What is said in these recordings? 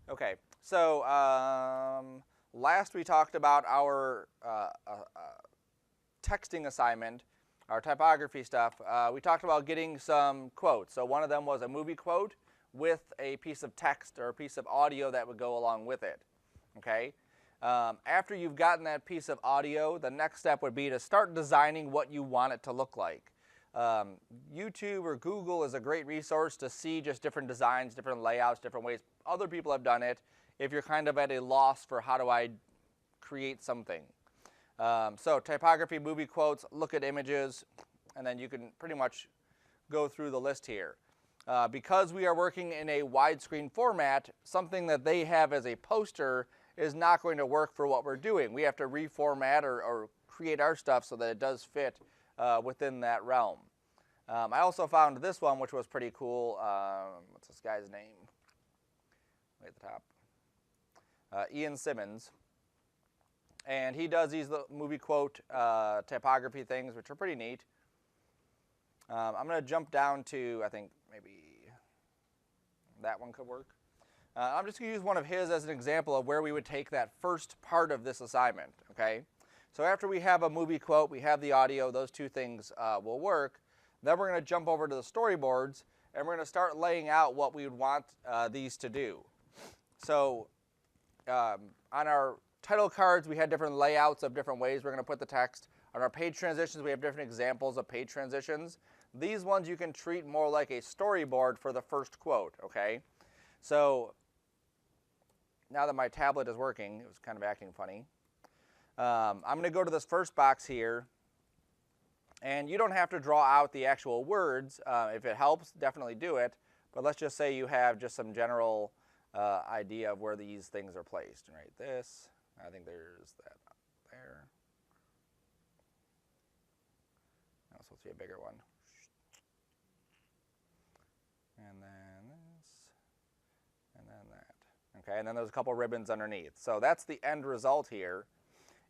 Okay, so last we talked about our texting assignment, our typography stuff. We talked about getting some quotes. So one of them was a movie quote with a piece of text or a piece of audio that would go along with it. Okay. After you've gotten that piece of audio, the next step would be to start designing what you want it to look like. YouTube or Google is a great resource to see just different designs, different layouts, different ways other people have done it if you're kind of at a loss for how do I create something. So typography, movie quotes, look at images, and then you can pretty much go through the list here. Because we are working in a widescreen format, something that they have as a poster is not going to work for what we're doing. We have to reformat or create our stuff so that it does fit within that realm. I also found this one, which was pretty cool. What's this guy's name? Way at the top. Ian Simmons. And he does these movie quote typography things, which are pretty neat. I'm going to jump down to, I think, maybe that one could work. I'm just going to use one of his as an example of where we would take that first part of this assignment, okay? So after we have a movie quote, we have the audio, those two things will work. Then we're going to jump over to the storyboards, and we're going to start laying out what we would want these to do. So on our title cards, we had different layouts of different ways we're going to put the text. On our page transitions, we have different examples of page transitions. These ones you can treat more like a storyboard for the first quote, okay? So now that my tablet is working, it was kind of acting funny. I'm going to go to this first box here, and you don't have to draw out the actual words. If it helps, definitely do it. But let's just say you have just some general idea of where these things are placed. Right, this, I think there's that up there. That's supposed to be a bigger one. And then this, and then that. Okay, and then there's a couple ribbons underneath. So that's the end result here.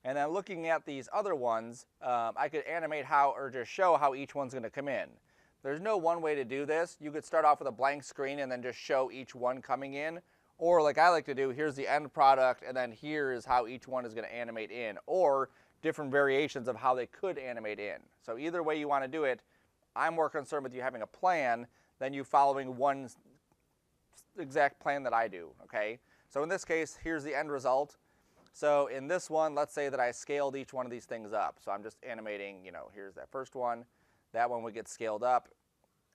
And then looking at these other ones, I could animate how, or just show how each one's going to come in. There's no one way to do this. You could start off with a blank screen and then just show each one coming in. Or like I like to do, here's the end product, and then here is how each one is going to animate in. Or different variations of how they could animate in. So either way you want to do it, I'm more concerned with you having a plan than you following one exact plan that I do, okay? So in this case, here's the end result. So in this one, let's say that I scaled each one of these things up. So I'm just animating, you know, here's that first one. That one would get scaled up.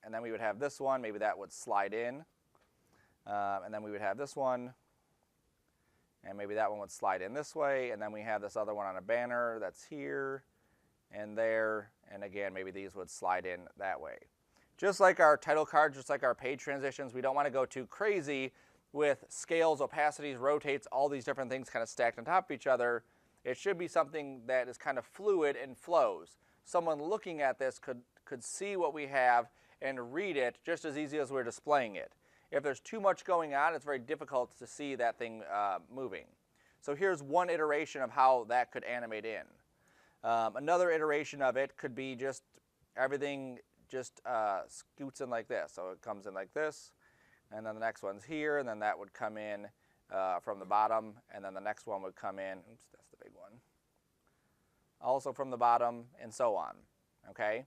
And then we would have this one. Maybe that would slide in. And then we would have this one. And maybe that one would slide in this way. And then we have this other one on a banner that's here and there. And again, maybe these would slide in that way. Just like our title cards, just like our page transitions, we don't want to go too crazy with scales, opacities, rotates, all these different things kind of stacked on top of each other. It should be something that is kind of fluid and flows. Someone looking at this could see what we have and read it just as easy as we're displaying it. If there's too much going on, it's very difficult to see that thing moving. So here's one iteration of how that could animate in. Another iteration of it could be just everything just scoots in like this. So it comes in like this, and then the next one's here, and then that would come in from the bottom, and then the next one would come in. Oops, that's the big one. Also from the bottom, and so on, okay?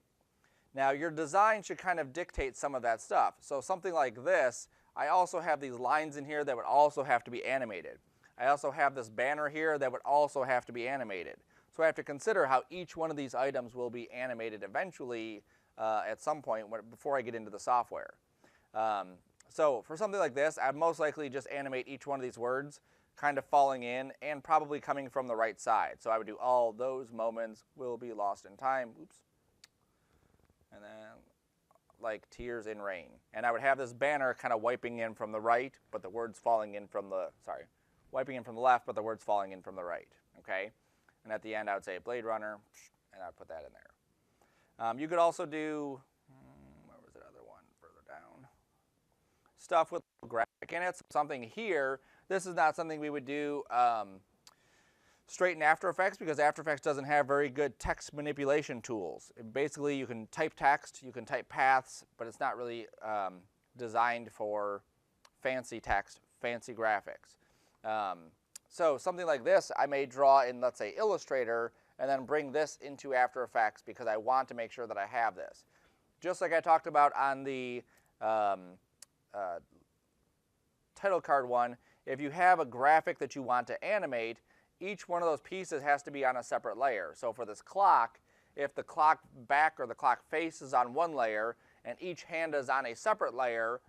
Now, your design should kind of dictate some of that stuff. So something like this, I also have these lines in here that would also have to be animated. I also have this banner here that would also have to be animated. So I have to consider how each one of these items will be animated eventually at some point before I get into the software. So for something like this, I'd most likely just animate each one of these words kind of falling in and probably coming from the right side. So I would do all those moments will be lost in time. Oops. And then like tears in rain. And I would have this banner kind of wiping in from the right, but the words falling in from the, wiping in from the left, but the words falling in from the right, okay? And at the end, I would say Blade Runner, and I'd put that in there. You could also do, where was that other one further down? Stuff with graphic in it, something here. This is not something we would do straight in After Effects because After Effects doesn't have very good text manipulation tools. Basically, you can type text, you can type paths, but it's not really designed for fancy text, fancy graphics. So something like this I may draw in, let's say, Illustrator, and then bring this into After Effects because I want to make sure that I have this. Just like I talked about on the title card one, if you have a graphic that you want to animate, each one of those pieces has to be on a separate layer. So for this clock, if the clock back or the clock face is on one layer and each hand is on a separate layer,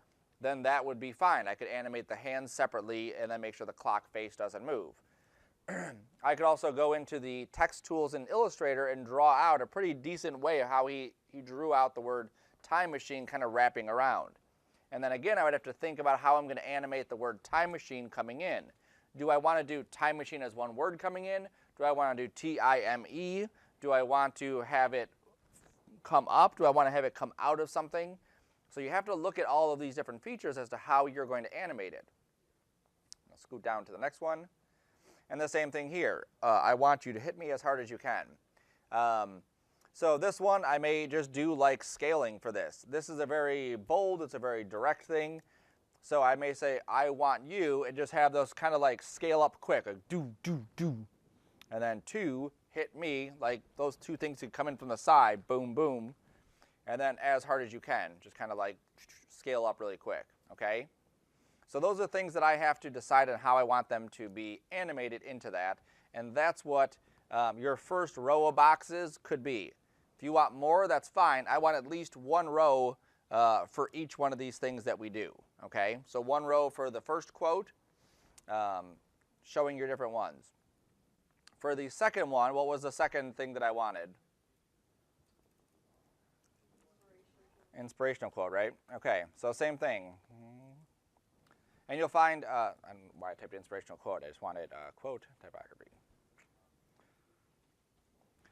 then that would be fine. I could animate the hands separately and then make sure the clock face doesn't move. I could also go into the text tools in Illustrator and draw out a pretty decent way of how he drew out the word time machine kind of wrapping around. And then again, I would have to think about how I'm going to animate the word time machine coming in. Do I want to do time machine as one word coming in? Do I want to do T-I-M-E? Do I want to have it come up? Do I want to have it come out of something? So you have to look at all of these different features as to how you're going to animate it. I'll scoot down to the next one. And the same thing here. I want you to hit me as hard as you can. So this one, I may just do like scaling for this. This is a very bold, it's a very direct thing. So I may say, I want you, and just have those kind of like scale up quick, like do, do, do. And then two, hit me, like those two things could come in from the side, boom, boom. And then as hard as you can, just kind of like scale up really quick, okay? So those are things that I have to decide on how I want them to be animated into that. And that's what your first row of boxes could be. If you want more, that's fine. I want at least one row for each one of these things that we do, okay? So one row for the first quote, showing your different ones. For the second one, what was the second thing that I wanted? Inspirational quote, right? Okay, so same thing. And you'll find, why I typed inspirational quote, I just wanted quote typography.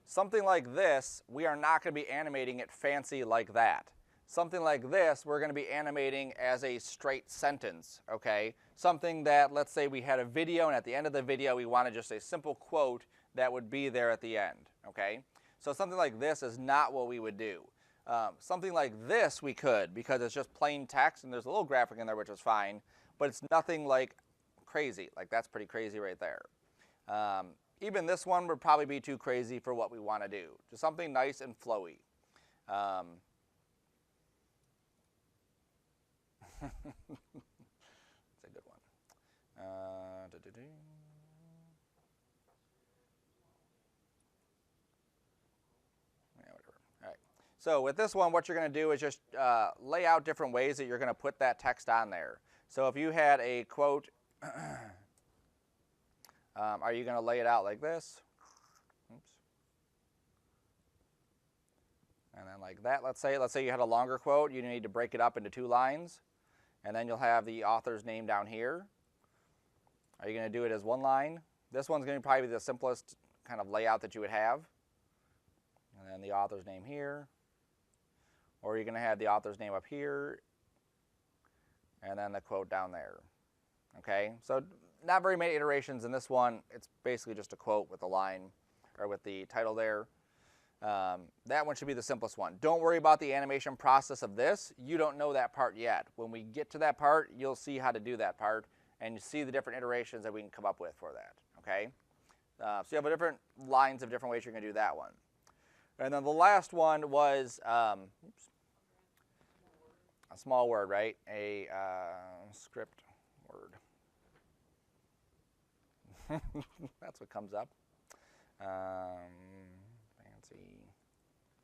Something like this, we are not going to be animating it fancy like that. Something like this, we're going to be animating as a straight sentence, okay? Something that, let's say we had a video, and at the end of the video, we wanted just a simple quote that would be there at the end, okay? So something like this is not what we would do. Something like this we could, because it's just plain text, and there's a little graphic in there, which is fine, but it's nothing like crazy. Like, that's pretty crazy right there. Even this one would probably be too crazy for what we want to do. Just something nice and flowy. It's a good one. Yeah, whatever. All right. So with this one, what you're going to do is just lay out different ways that you're going to put that text on there. So if you had a quote, are you going to lay it out like this? Oops. And then like that, let's say you had a longer quote, you need to break it up into 2 lines, and then you'll have the author's name down here. Are you going to do it as 1 line? This one's going to probably be the simplest kind of layout that you would have. And then the author's name here. Or you're going to have the author's name up here, and then the quote down there. Okay, so not very many iterations in this one. It's basically just a quote with a line, or with the title there. That one should be the simplest one. Don't worry about the animation process of this. You don't know that part yet. When we get to that part, you'll see how to do that part, and you see the different iterations that we can come up with for that. Okay, so you have different lines of different ways you're going to do that one. And then the last one was oops, a small word, right? A script word. That's what comes up. Fancy.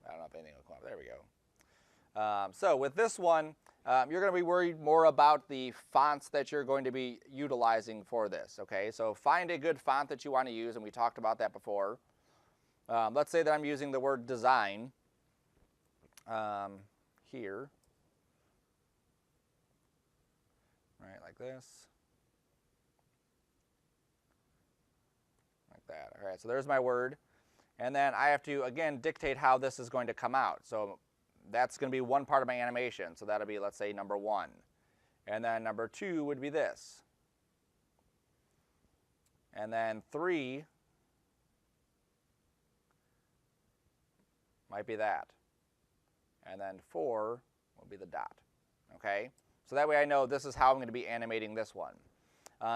I don't know if anything will come up. There we go. So with this one, you're going to be worried more about the fonts that you're going to be utilizing for this. Okay, so find a good font that you want to use, and we talked about that before. Let's say that I'm using the word design here. Right, like this. Like that. All right, so there's my word. And then I have to, again, dictate how this is going to come out. So that's going to be one part of my animation. So that'll be, let's say, number 1. And then number 2 would be this. And then 3 might be that. And then 4 will be the dot. Okay? So that way I know this is how I'm going to be animating this one.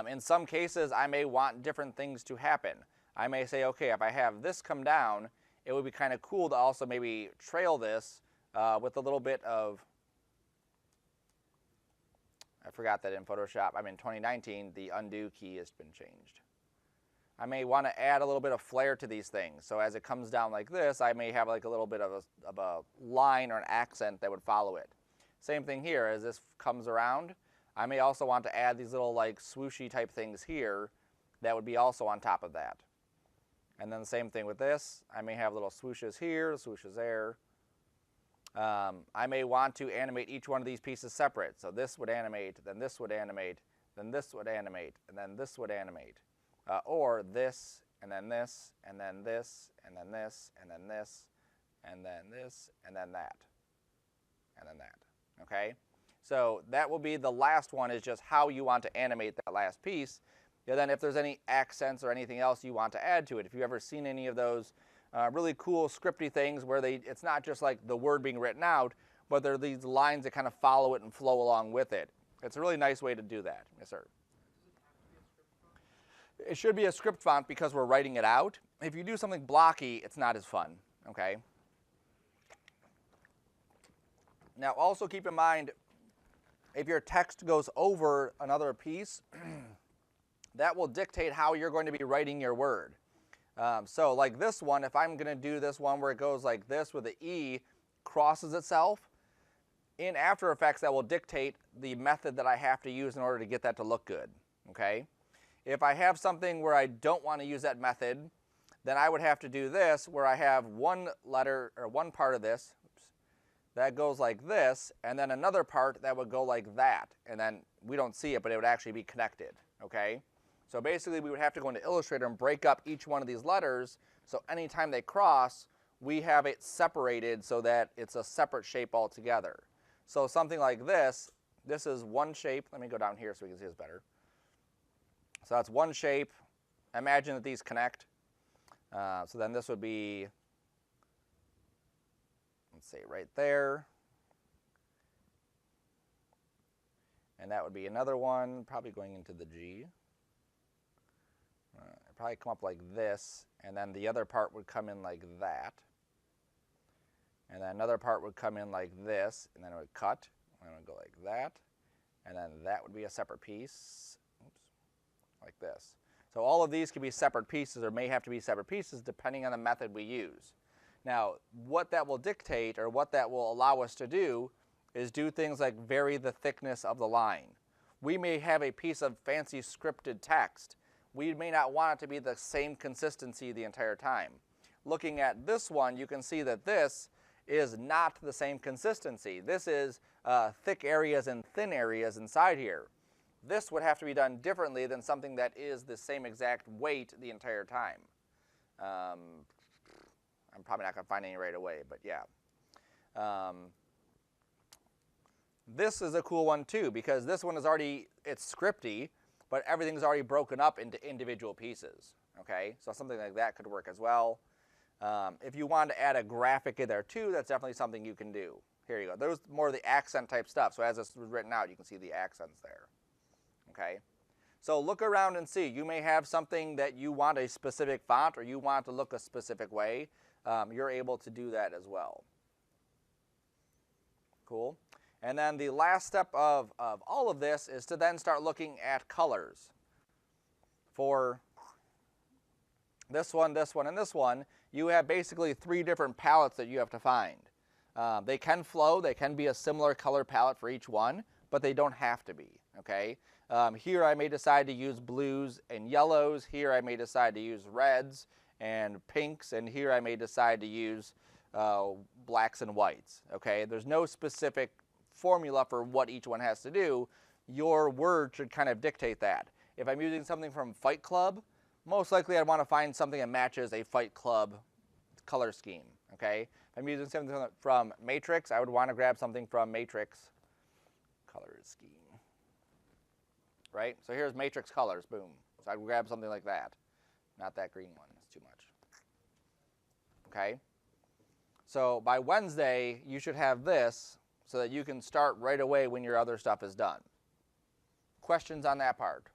In some cases, I may want different things to happen. I may say, okay, if I have this come down, it would be kind of cool to also maybe trail this with a little bit of, I forgot that in Photoshop, I'm in 2019, the undo key has been changed. I may want to add a little bit of flair to these things. So as it comes down like this, I may have like a little bit of a line or an accent that would follow it. Same thing here, as this comes around, I may also want to add these little like swooshy type things here that would be also on top of that. And then the same thing with this. I may have little swooshes here, swooshes there. I may want to animate each one of these pieces separate. So this would animate, then this would animate, then this would animate, and then this would animate. Or this, and then this, and then this, and then this, and then this, and then this, and then that, and then that. Okay? So that will be the last one, is just how you want to animate that last piece. And then if there's any accents or anything else you want to add to it, if you've ever seen any of those really cool scripty things where it's not just like the word being written out, but there are these lines that kind of follow it and flow along with it. It's a really nice way to do that. Yes, sir. It should be a script font because we're writing it out. If you do something blocky, it's not as fun, okay? Now also keep in mind, if your text goes over another piece, that will dictate how you're going to be writing your word. So like this one, if I'm going to do this one where it goes like this with the E crosses itself, in After Effects that will dictate the method that I have to use in order to get that to look good, okay? If I have something where I don't want to use that method, then I would have to do this where I have one letter or one part of this that goes like this, and then another part that would go like that, and then we don't see it, but it would actually be connected, okay? So basically we would have to go into Illustrator and break up each one of these letters, so anytime they cross, we have it separated so that it's a separate shape altogether. So something like this is one shape. Let me go down here so we can see this better. So that's one shape. Imagine that these connect. So then this would be, let's say right there. And that would be another one, probably going into the G. It'd probably come up like this, and then the other part would come in like that. And then another part would come in like this, and then it would cut, and it would go like that. And then that would be a separate piece, oops, like this. So all of these can be separate pieces, or may have to be separate pieces, depending on the method we use. Now, what that will dictate, or what that will allow us to do, is do things like vary the thickness of the line. We may have a piece of fancy scripted text. We may not want it to be the same consistency the entire time. Looking at this one, you can see that this is not the same consistency. This is thick areas and thin areas inside here. This would have to be done differently than something that is the same exact weight the entire time. I'm probably not going to find any right away, but yeah. This is a cool one too, because this one is already, it's scripty, but everything's already broken up into individual pieces, okay? So something like that could work as well. If you want to add a graphic in there too, that's definitely something you can do. Here you go. There's more of the accent type stuff. So as this was written out, you can see the accents there, okay? So look around and see. You may have something that you want a specific font, or you want to look a specific way. You're able to do that as well. Cool. And then the last step of all of this is to then start looking at colors. For this one, and this one, you have basically 3 different palettes that you have to find. They can flow. They can be a similar color palette for each one, but they don't have to be, okay? Here I may decide to use blues and yellows. Here I may decide to use reds and pinks, and here I may decide to use blacks and whites, okay? There's no specific formula for what each one has to do. Your word should kind of dictate that. If I'm using something from Fight Club, most likely I'd want to find something that matches a Fight Club color scheme, okay? If I'm using something from Matrix, I would want to grab something from Matrix color scheme, right? So here's Matrix colors, boom. So I'd grab something like that. Not that green one, it's too much, okay? So by Wednesday, you should have this so that you can start right away when your other stuff is done. Questions on that part?